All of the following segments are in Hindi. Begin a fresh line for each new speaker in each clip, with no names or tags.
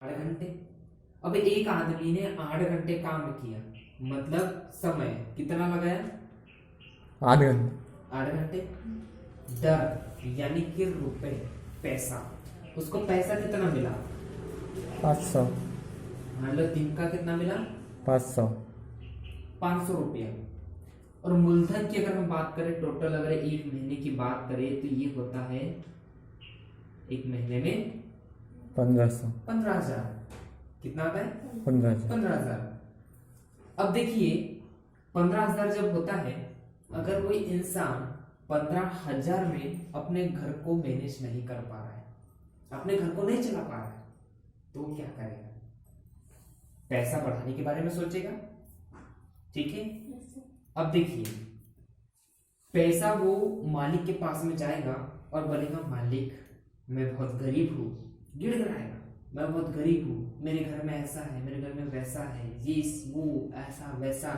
8 घंटे। अब एक आदमी ने 8 घंटे काम किया, मतलब समय कितना लगाया?
8 घंटे।
8 घंटे। दर यानी कि रुपए, पैसा, उसको पैसा कितना मिला?
500।
मतलब दिन का कितना मिला?
500।
500 रुपया। और मूलधन की अगर हम बात करें, टोटल अगर एक महीने की बात करें तो ये होता है एक महीने में
1500।
15,000। कितना आता है?
15,000।
15,000। अब देखिए 15,000 जब होता है, अगर कोई इंसान 15,000 में अपने घर को मैनेज नहीं कर पा रहा है, अपने घर को नहीं चला पा रहा है, तो वो क्या करेगा? पैसा बढ़ाने के बारे में सोचेगा। ठीक है। अब देखिए पैसा वो मालिक के पास में जाएगा और बोलेगा मालिक मैं बहुत गरीब हूँ, गिड़गिड़ाएगा, मैं बहुत गरीब हूँ, मेरे घर में ऐसा है, मेरे घर में वैसा है, ये वो ऐसा वैसा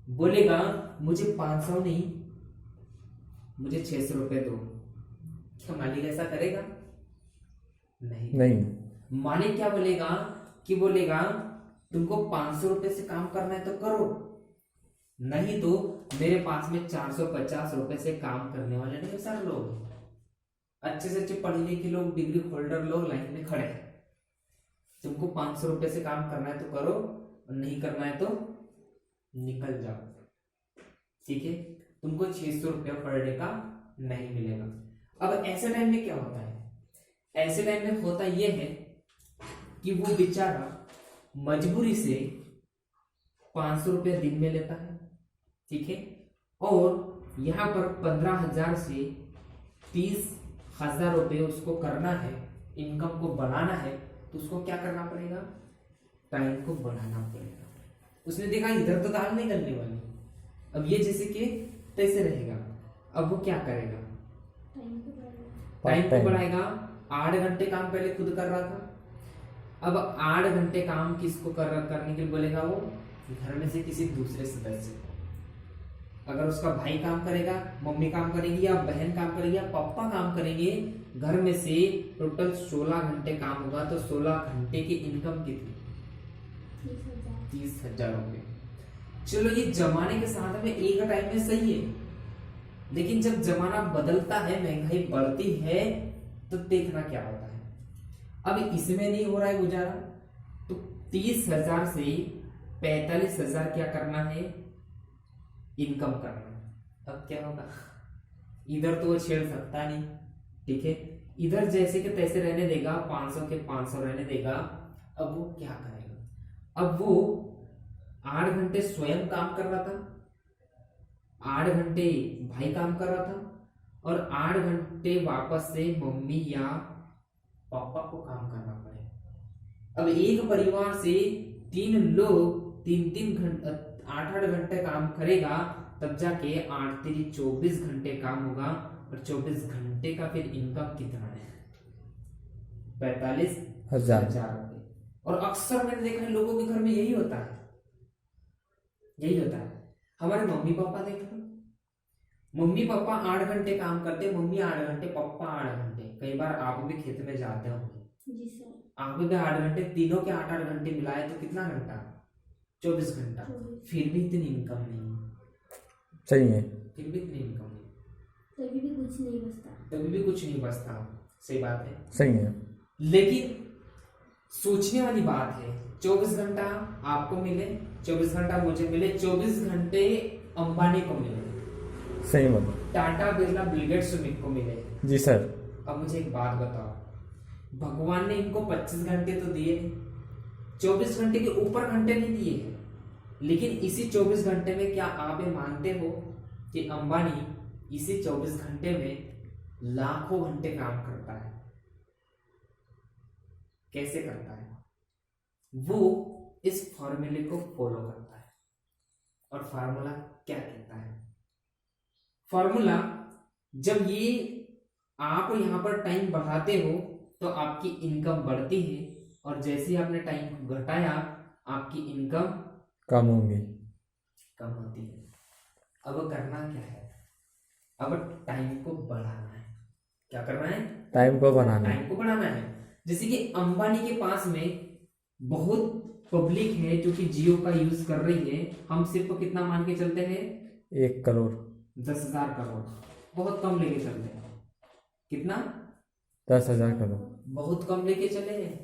बोलेगा। मुझे 500 नहीं, मुझे 600 रुपए दो। क्या मालिक ऐसा करेगा? नहीं। मालिक क्या बोलेगा कि बोलेगा तुमको 500 रुपए से काम करना है तो करो, नहीं तो मेरे पास में 450 रुपए से काम करने वाले ढेर सारे लोग, अच्छे से अच्छे पढ़े लिखे लोग, डिग्री होल्डर लोग लाइन में खड़े हैं। तुमको 500 रुपए से काम करना है तो करो, और नहीं करना है तो निकल जाओ। ठीक है। तुमको 600 रुपया पर डे का नहीं मिलेगा। अब ऐसे टाइम में क्या होता है? ऐसे टाइम में होता यह है कि वो बेचारा मजबूरी से 500 रुपया दिन में लेता है। ठीक है। और यहाँ पर 15,000 से 30,000 रुपये उसको करना है, इनकम को बढ़ाना है, तो उसको क्या करना पड़ेगा? टाइम को बढ़ाना पड़ेगा। उसने देखा इधर तो दाल नहीं गलने वाली, अब ये जैसे कि तैसे रहेगा, अब वो क्या करेगा? टाइम को बढ़ाएगा। 8 घंटे काम पहले खुद कर रहा था, अब 8 घंटे काम किसको करने के लिए बोलेगा? वो घर में से किसी दूसरे सदस्य को। अगर उसका भाई काम करेगा, मम्मी काम करेगी, या बहन काम करेगी, या पापा काम करेंगे, घर में से टोटल 16 घंटे काम होगा, तो 16 घंटे की इनकम कितनी? 30,000 रुपये। चलो ये जमाने के साथ में एक टाइम में सही है, लेकिन जब जमाना बदलता है, महंगाई बढ़ती है, तो देखना क्या होता है। अब इसमें नहीं हो रहा है गुजारा, तो 30,000 से 45,000 क्या करना है? इनकम करना है। अब क्या होगा? इधर तो वो छेड़ सकता नहीं। ठीक है। इधर जैसे कि तैसे रहने देगा, 500 के 500 रहने देगा। अब वो क्या करेगा? अब वो 8 घंटे स्वयं काम कर रहा था, 8 घंटे भाई काम कर रहा था, और 8 घंटे वापस से मम्मी या पापा को काम करना पड़े। अब एक परिवार से 3 लोग 3-3 घंटे 8-8 घंटे काम करेगा, तब जाके 8 3 24 घंटे काम होगा, और 24 घंटे का फिर इनकम कितना है? 45,000 रुपये। और अक्सर मैंने देखा है लोगों के घर में यही होता है, यही होता है। हमारे मम्मी पापा देख लो, मम्मी पापा 8 घंटे काम करते, मम्मी 8 घंटे, पापा 8 घंटे। कई बार आप भी खेत में जाते होंगे, आप भी 8 घंटे, तीनों के 8-8 घंटे मिलाए तो कितना घंटा? 24 घंटा। फिर भी इतनी इनकम नहीं है।
सही है।
फिर भी इतनी इनकम नहीं,
तभी भी कुछ नहीं बचता,
तभी भी कुछ नहीं बचता। सही बात है।
सही है।
लेकिन सोचने वाली बात है, 24 घंटा आपको मिले, 24 घंटा मुझे मिले, 24 घंटे अंबानी को मिले,
सही बात।
टाटा बिरला बिल गेट्स को मिले।
जी सर।
अब मुझे एक बात बताओ, भगवान ने इनको 25 घंटे तो दिए, 24 घंटे के ऊपर घंटे नहीं दिए हैं, लेकिन इसी 24 घंटे में क्या आप ये मानते हो कि अंबानी इसी 24 घंटे में लाखों घंटे काम करता है? कैसे करता है? वो इस फॉर्मूले को फॉलो करता है। और फार्मूला क्या कहता है? फॉर्मूला, जब ये आप यहां पर टाइम बढ़ाते हो तो आपकी इनकम बढ़ती है, और जैसे ही आपने टाइम को घटाया आपकी इनकम
कम होंगी,
कम होती है। अब करना क्या है? अब टाइम को बढ़ाना है। क्या करना है?
टाइम को बढ़ाना है।
टाइम को बढ़ाना है। जैसे कि अंबानी के पास में बहुत पब्लिक है जो कि जियो का यूज कर रही है। हम सिर्फ कितना मान के चलते हैं?
1 करोड़
10,000 करोड़, बहुत कम लेके चलते हैं। कितना?
10,000 करोड़।
बहुत कम लेके चले हैं।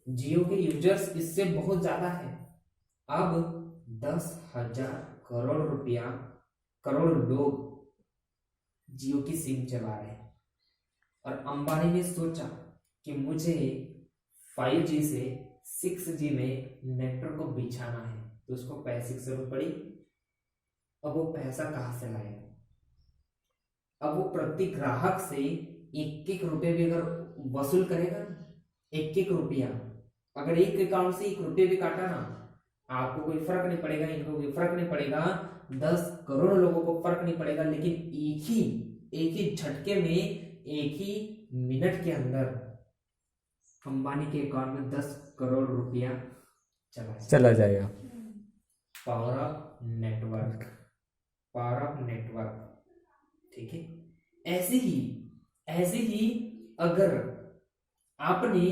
जियो के यूजर्स इससे बहुत ज्यादा है। अब 10,000 करोड़ रुपया, करोड़ लोग जियो की सिम चला रहे हैं। और अंबानी ने सोचा कि मुझे 5G से 6G में नेटवर्क को बिछाना है, तो उसको पैसे की जरूरत पड़ी। अब वो पैसा कहाँ से लाएगा? अब वो प्रति ग्राहक से 1-1 रुपये भी अगर वसूल करेगा, 1-1 रुपया, अगर एक अकाउंट से 1 रुपये भी काटा ना, आपको कोई फर्क नहीं पड़ेगा, इनको कोई फर्क नहीं पड़ेगा, 10 करोड़ लोगों को फर्क नहीं पड़ेगा। लेकिन एक ही झटके में, एक ही मिनट के अंदर अंबानी के अकाउंट में 10 करोड़ रुपया
चला जाएगा।
Power of network, power of network. ठीक है, ऐसे ही अगर आपने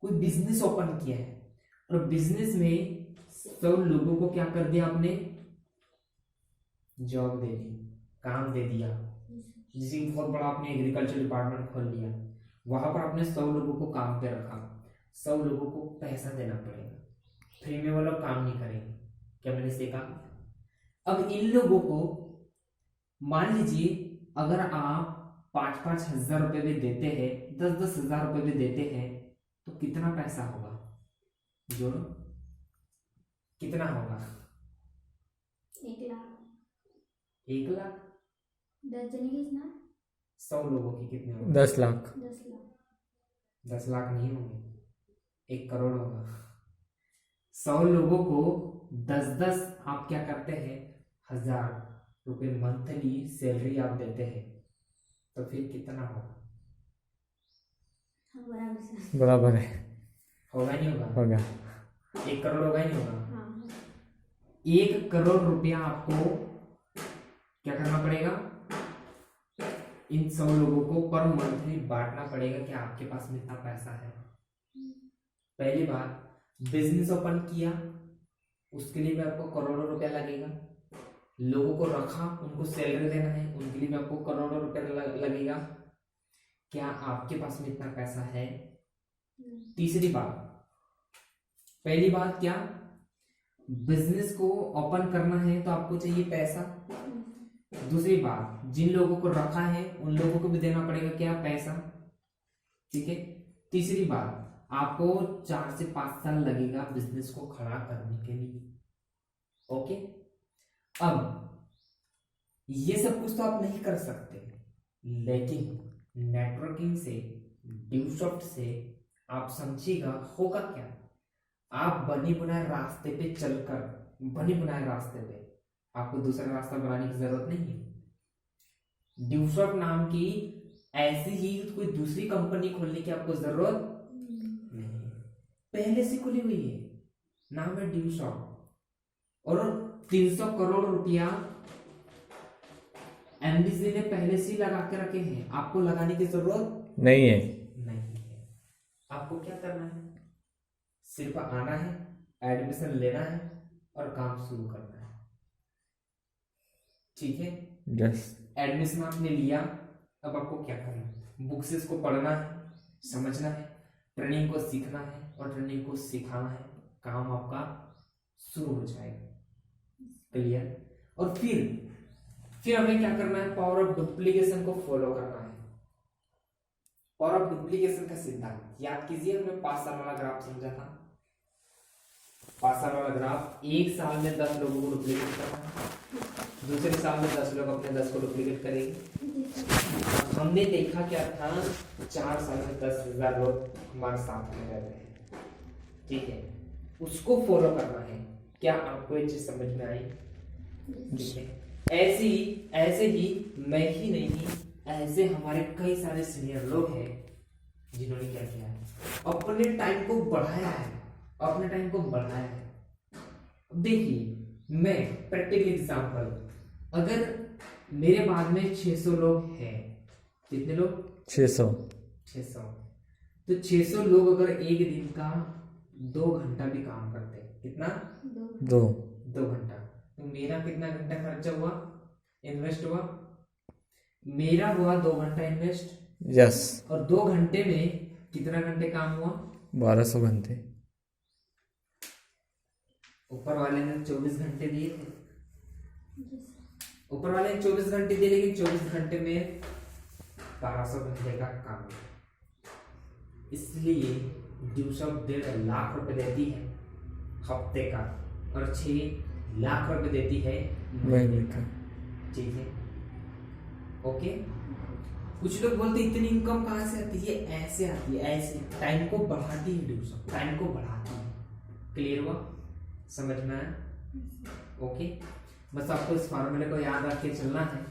कोई बिजनेस ओपन किया है और बिजनेस में 100 लोगों को क्या कर दिया आपने? जॉब दे दी, काम दे दिया। जैसे बहुत बड़ा आपने एग्रीकल्चर डिपार्टमेंट खोल लिया, वहां पर आपने 100 लोगों को काम पे रखा, 100 लोगों को पैसा देना पड़ेगा, फ्री में वो लोग काम नहीं करेंगे। क्या मैंने सीखा? अब इन लोगों को मान लीजिए अगर आप 5-5 हजार रुपए भी देते हैं, 10-10 हजार रुपए भी देते हैं, तो कितना पैसा होगा? जोड़ो, कितना होगा?
1 लाख।
1 लाख।
10 जने की कितना?
100 लोगों की कितने होंगे?
10 लाख।
10 लाख।
10 लाख नहीं होंगे, 1 करोड़ होगा। 100 लोगों को 10-10 आप क्या करते हैं? 1,000 रुपये मंथली सैलरी आप देते हैं, तो फिर कितना होगा?
हाँ, बराबर से।
बराबर है।
होगा नहीं होगा?
होगा।
1 करोड़ होगा ही नहीं होगा?
हाँ।
1 करोड़ रुपया आपको क्या करना पड़ेगा? इन 100 लोगों को पर मंथली बांटना पड़ेगा कि आपके पास में इतना पैसा है। पहली बात, बिजनेस ओपन किया, उसके लिए भी आपको करोड़ों रुपया लगेगा। लोगों को रखा, उनको सैलरी देना है, उनके लिए भी आपको करोड़ों रुपया लगेगा। क्या आपके पास में इतना पैसा है? तीसरी बात, पहली बात क्या, बिजनेस को ओपन करना है तो आपको चाहिए पैसा। दूसरी बात, जिन लोगों को रखा है उन लोगों को भी देना पड़ेगा क्या? पैसा। ठीक है। तीसरी बात, आपको 4 से 5 साल लगेगा बिजनेस को खड़ा करने के लिए। ओके, अब ये सब कुछ तो आप नहीं कर सकते, लेकिन नेटवर्किंग से, ड्यूसॉफ्ट से आप समझिएगा होगा क्या। आप बनी बनाए रास्ते पे चलकर, बनी बनाए रास्ते पे, आपको दूसरा रास्ता बनाने की जरूरत नहीं है। ड्यूसॉफ्ट नाम की ऐसी ही कोई दूसरी कंपनी खोलने की आपको जरूरत नहीं है, पहले से खुली हुई है, नाम है ड्यूसॉफ्ट। और 300 करोड़ रुपया एमबीसी ने पहले से ही लगा के रखे हैं, आपको लगाने की जरूरत
नहीं है।
नहीं है। आपको क्या करना है? सिर्फ आना है, एडमिशन लेना है और काम शुरू करना है। ठीक है,
यस।
एडमिशन आपने लिया, अब आपको क्या करना है? बुक्स को पढ़ना है, समझना है, ट्रेनिंग को सीखना है और ट्रेनिंग को सिखाना है, काम आपका शुरू हो जाएगा। क्लियर? और फिर हमें क्या करना है? पावर ऑफ डुप्लीकेशन को फॉलो करना है। पावर ऑफ डुप्लीकेशन का सिद्धांत याद कीजिए, हमने 5 साल वाला ग्राफ समझा था। 5 साल वाला ग्राफ, 1 साल में 10 लोगों को डुप्लीकेट करना है, दूसरे साल में 10 लोग अपने 10 को डुप्लीकेट करेंगे। हमने देखा क्या था, 4 साल में 10,000 लोग हमारे साथ में रहते हैं। ठीक है, उसको फॉलो करना है। क्या आपको ये चीज समझ में आई? ठीक है, ऐसे ही मैं ही नहीं, ऐसे हमारे कई सारे सीनियर लोग हैं जिन्होंने क्या किया है, अपने टाइम को बढ़ाया है, अपने टाइम को बढ़ाया है। देखिए, मैं प्रैक्टिकल एग्जांपल, अगर मेरे बाद में 600 लोग हैं, कितने लोग?
600।
600। तो 600 लोग अगर एक दिन का 2 घंटा भी काम करते हैं। कितना?
2
2 घंटा। तो मेरा कितना घंटा खर्चा हुआ, इन्वेस्ट हुआ? मेरा हुआ 2 घंटा इन्वेस्ट,
यस
और 2 घंटे में कितना घंटे काम हुआ?
1200 घंटे।
ऊपर वाले ने 24 घंटे दिए थे,
Yes.
ऊपर वाले ने 24 घंटे दिए, लेकिन 24 घंटे में 1200 घंटे का काम है। इसलिए ड्यूसॉप 1.5 लाख रुपए देती है हफ्ते का, और 6 लाख रुपए देती है
महीने का।
ठीक है, ओके। कुछ लोग बोलते इतनी इनकम कहाँ से आती है? ऐसे आती है, ऐसे टाइम को बढ़ाती है ड्यूसॉप, टाइम को बढ़ाती है। क्लियर हुआ? समझ में आया? ओके, बस आपको इस फॉर्मूले को याद रख के चलना है।